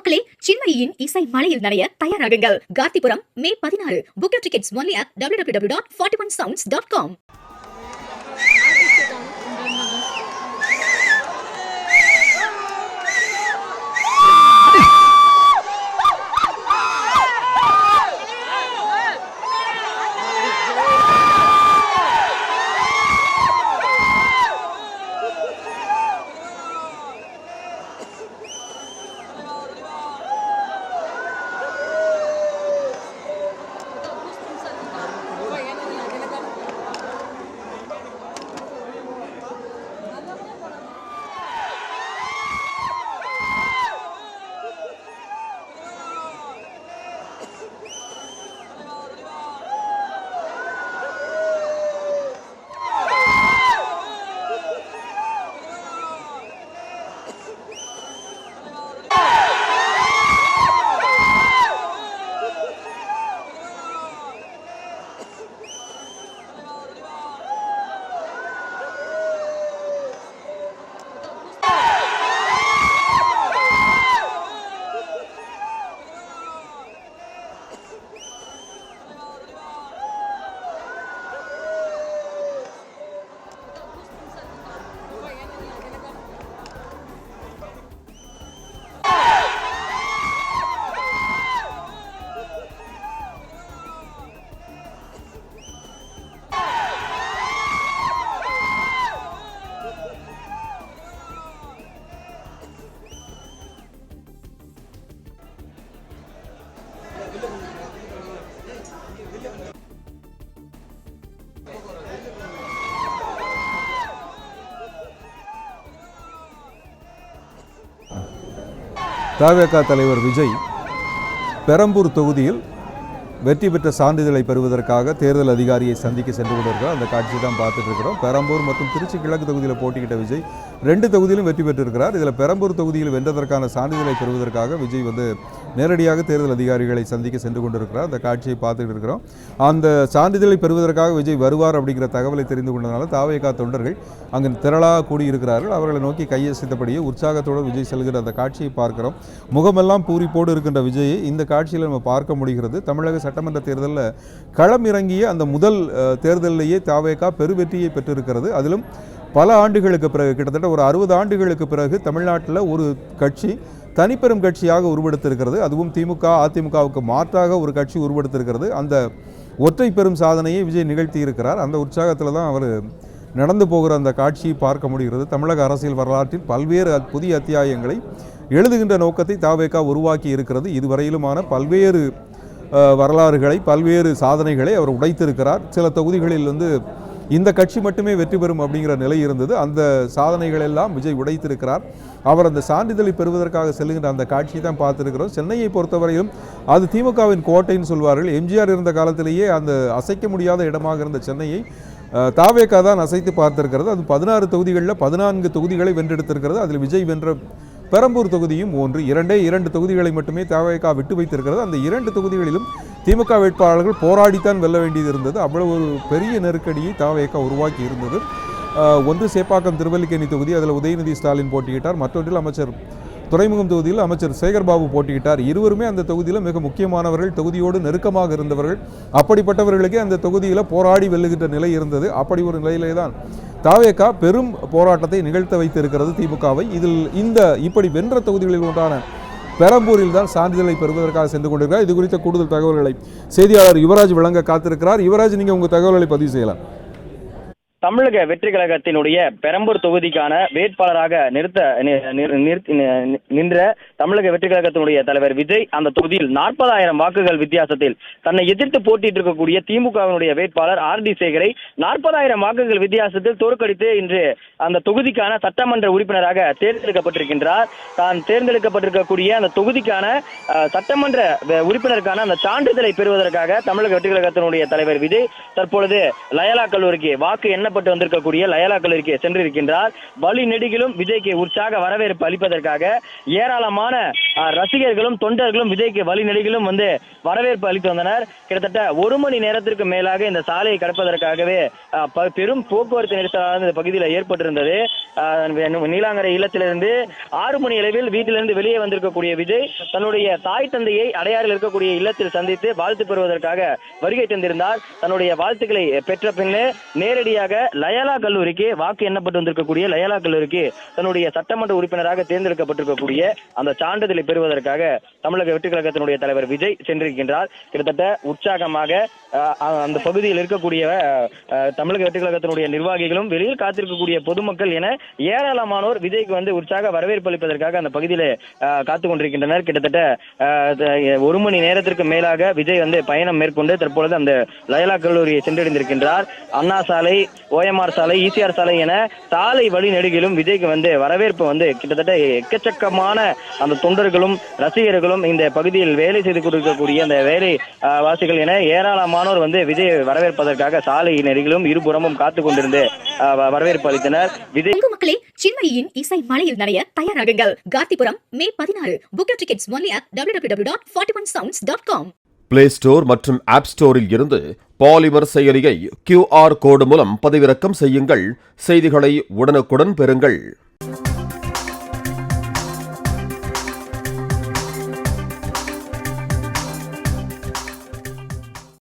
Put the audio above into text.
மக்களே, சின்மயியின் இசை மலையில் நனைய தயாராகுங்கள். காந்திபுரம் மே 16. Book your tickets only at www.41sounds.com. தவேக தலைவர் விஜய் பெரம்பூர் தொகுதியில் வெற்றி பெற்ற சான்றிதழை பெறுவதற்காக தேர்தல் அதிகாரியை சந்திக்க சென்று கொண்டிருக்கிறோம். அந்த காட்சியை தான் பார்த்துட்டு இருக்கிறோம். பெரம்பூர் மற்றும் திருச்சி கிழக்கு தொகுதியில் போட்டியிட்ட விஜய் 2 தொகுதியிலும் வெற்றி பெற்றிருக்கிறார். இதில் பெரம்பூர் தொகுதியில் வென்றதற்கான சான்றிதழை பெறுவதற்காக விஜய் நேரடியாக தேர்தல் அதிகாரிகளை சந்திக்க சென்று கொண்டிருக்கிறார். அந்த காட்சியை பார்த்துட்டு இருக்கிறோம். அந்த சான்றிதழை பெறுவதற்காக விஜய் வருவார் அப்படிங்கிற தகவலை தெரிந்து கொண்டதுனால தவேக தொண்டர்கள் அங்கு திரளாக கூடியிருக்கிறார்கள். அவர்களை நோக்கி கையசைத்தபடியே உற்சாகத்தோடு விஜய் செல்கிற அந்த காட்சியை பார்க்கிறோம். முகமெல்லாம் பூரிப்போடு இருக்கின்ற விஜயை இந்த காட்சியில் நம்ம பார்க்க முடிகிறது. தமிழக சட்டமன்ற தேர்தலில் களம் இறங்கிய அந்த முதல் தேர்தலிலேயே தவேக பெருவெற்றியை பெற்றிருக்கிறது. அதிலும் பல ஆண்டுகளுக்கு பிறகு, கிட்டத்தட்ட ஒரு 60 ஆண்டுகளுக்கு பிறகு தமிழ்நாட்டில் ஒரு கட்சி தனிப்பெரும் கட்சியாக உருவெடுத்திருக்கிறது. அதுவும் திமுக அதிமுகவுக்கு மாற்றாக ஒரு கட்சி உருவெடுத்திருக்கிறது. அந்த ஒற்றை பெரும் சாதனையை விஜய் நிகழ்த்தி இருக்கிறார். அந்த உற்சாகத்தில் தான் அவர் நடந்து போகிற அந்த காட்சியை பார்க்க முடிகிறது. தமிழக அரசியல் வரலாற்றில் பல்வேறு புதிய அத்தியாயங்களை எழுதுகின்ற நோக்கத்தை தவேக உருவாக்கி இருக்கிறது. இதுவரையிலுமான பல்வேறு வரலாறுகளை, பல்வேறு சாதனைகளை அவர் உடைத்திருக்கிறார். சில தொகுதிகளில் இந்த கட்சி மட்டுமே வெற்றி பெறும் அப்படிங்கிற நிலை இருந்தது. அந்த சாதனைகளெல்லாம் விஜய் உடைத்திருக்கிறார். அவர் அந்த சான்றிதழை பெறுவதற்காக செல்லுகின்ற அந்த காட்சியை தான் பார்த்துருக்கிறோம். சென்னையை பொறுத்தவரையிலும் அது திமுகவின் கோட்டைன்னு சொல்வார்கள். எம்ஜிஆர் இருந்த காலத்திலேயே அந்த அசைக்க முடியாத இடமாக இருந்த சென்னையை தவேக தான் அசைத்து பார்த்திருக்கிறது. அது 16 தொகுதிகளில் 14 தொகுதிகளை வென்றெடுத்திருக்கிறது. அதில் விஜய் வென்ற பெரம்பூர் தொகுதியும் 2 தொகுதிகளை மட்டுமே தவேக விட்டு வைத்திருக்கிறது. அந்த 2 தொகுதிகளிலும் திமுக வேட்பாளர்கள் போராடித்தான் வெல்ல வேண்டியது இருந்தது. அவ்வளவு ஒரு பெரிய நெருக்கடியை தவேக உருவாக்கி இருந்தது. ஒன்று சேப்பாக்கம் திருவல்லிக்கேணி தொகுதி, அதில் உதயநிதி ஸ்டாலின் போட்டியிட்டார். மற்றொன்றில் அமைச்சர் துறைமுகம் தொகுதியில் அமைச்சர் சேகர்பாபு போட்டியிட்டார். இருவருமே அந்த தொகுதியில் மிக முக்கியமானவர்கள், தொகுதியோடு நெருக்கமாக இருந்தவர்கள். அப்படிப்பட்டவர்களுக்கே அந்த தொகுதியில் போராடி வெல்லுகின்ற நிலை இருந்தது. அப்படி ஒரு நிலையிலே தான் தவேக பெரும் போராட்டத்தை நிகழ்த்த வைத்திருக்கிறது திமுகவை. இதில் இப்படி வென்ற தொகுதிகளில் ஒன்றான பெரம்பூரில் தான் சான்றிதழை பெறுவதற்காக சென்று கொண்டிருக்கிறார். இது குறித்த கூடுதல் தகவல்களை செய்தியாளர் யுவராஜ் வழங்க காத்திருக்கிறார். யுவராஜ், நீங்கள் உங்கள் தகவல்களை பதிவு செய்யலாம். தமிழக வெற்றி கழகத்தினுடைய பெரம்பூர் தொகுதிக்கான வேட்பாளராக நின்ற தமிழக வெற்றி கழகத்தினுடைய தலைவர் விஜய் அந்த தொகுதியில் 40,000 வாக்குகள் வித்தியாசத்தில் தன்னை எதிர்த்து போட்டியிட்டு இருக்கக்கூடிய திமுகவினுடைய வேட்பாளர் RD சேகரை 40,000 வாக்குகள் வித்தியாசத்தில் தோற்கடித்து இன்று அந்த தொகுதிக்கான சட்டமன்ற உறுப்பினராக தேர்ந்தெடுக்கப்பட்டிருக்கின்றார். தான் தேர்ந்தெடுக்கப்பட்டிருக்கக்கூடிய அந்த தொகுதிக்கான சட்டமன்ற உறுப்பினருக்கான அந்த சான்றிதழை பெறுவதற்காக தமிழக வெற்றி கழகத்தினுடைய தலைவர் விஜய் தற்பொழுது லயலா கல்லூரிக்கு வாக்கு எண்ண எண்ணப்பட்டு வந்திருக்கக்கூடிய லயோலா கல்லூரிக்கு சென்றிருக்கின்றார். வழி நெடுகிலும் விஜய்க்கு உற்சாக வரவேற்பு அளிப்பதற்காக ஏராளமான ரசிகர்களும் தொண்டர்களும் விஜய்க்கு வழி நெடுகிலும் வந்து வரவேற்பு அளித்து வந்தனர். கிட்டத்தட்ட 1 மணி நேரத்திற்கு மேலாக இந்த சாலையை கடப்பதற்காகவே பெரும் போக்குவரத்து நெரிசலானது இந்த பகுதியில் ஏற்பட்டிருந்தது. நீலாங்கரை இல்லத்திலிருந்து 6 மணி அளவில் வீட்டிலிருந்து வெளியே வந்திருக்கக்கூடிய விஜய் தன்னுடைய தாய் தந்தையை அடையாறில் இருக்கக்கூடிய இல்லத்தில் சந்தித்து வாழ்த்து பெறுவதற்காக வருகை தந்திருந்தார். தன்னுடைய வாழ்த்துக்களை பெற்ற பின்னே நேரடியாக லயோலா கல்லூரிக்கு வாக்கு எண்ணப்பட்டு வந்திருக்கக்கூடிய லயோலா கல்லூரிக்கு தன்னுடைய சட்டமன்ற உறுப்பினராக தேர்ந்தெடுக்கப்பட்டிருக்கக்கூடிய அந்த சான்றிதழை பெறுவதற்காக தமிழக வெற்றி கழகத்தினுடைய தலைவர் விஜய் சென்றிருக்கின்றார். கிட்டத்தட்ட உற்சாகமாக அந்த பகுதியில் இருக்கக்கூடிய தமிழக வெற்றி கழகத்தினுடைய நிர்வாகிகளும் வெளியில் காத்திருக்கக்கூடிய பொதுமக்கள் என ஏராளமானோர் விஜய்க்கு வந்து உற்சாக வரவேற்பு அளிப்பதற்காக அந்த பகுதியில் காத்துக் கொண்டிருக்கின்றனர். கிட்டத்தட்ட 1 மணி நேரத்திற்கு மேலாக விஜய் வந்து பயணம் மேற்கொண்டு தற்பொழுது அந்த லயோலா கல்லூரியை சென்றடைந்திருக்கின்றார். அண்ணா சாலை, OMR சாலை, ECR சாலை என சாலை வழி நெடுகிலும் விஜய்க்கு வந்து வரவேற்பு வந்து கிட்டத்தட்ட எக்கச்சக்கமான அந்த தொண்டர்களும் ரசிகர்களும் இந்த பகுதியில் வேலை செய்து கொண்டிருக்கக்கூடிய அந்த வேலை வாசிகள் என ஏராளமானோர் வந்து விஜய் வரவேற்பதற்காக சாலை நெடுகிலும் இருபுறமும் காத்துக் கொண்டிருந்து வரவேற்பு அளித்தனர். விஜய் மக்களே, சின்மயியின் இசை மலையில் நனைய தயாராகுங்கள். காந்திபுரம் மே 16. Book tickets only at www.41sounds.com. Play store மற்றும் ஆப் ஸ்டோரில் இருந்து பாலிமர் செயலியை QR கோடு மூலம் பதிவிறக்கம் செய்யுங்கள். செய்திகளை உடனுக்குடன் பெறுங்கள்.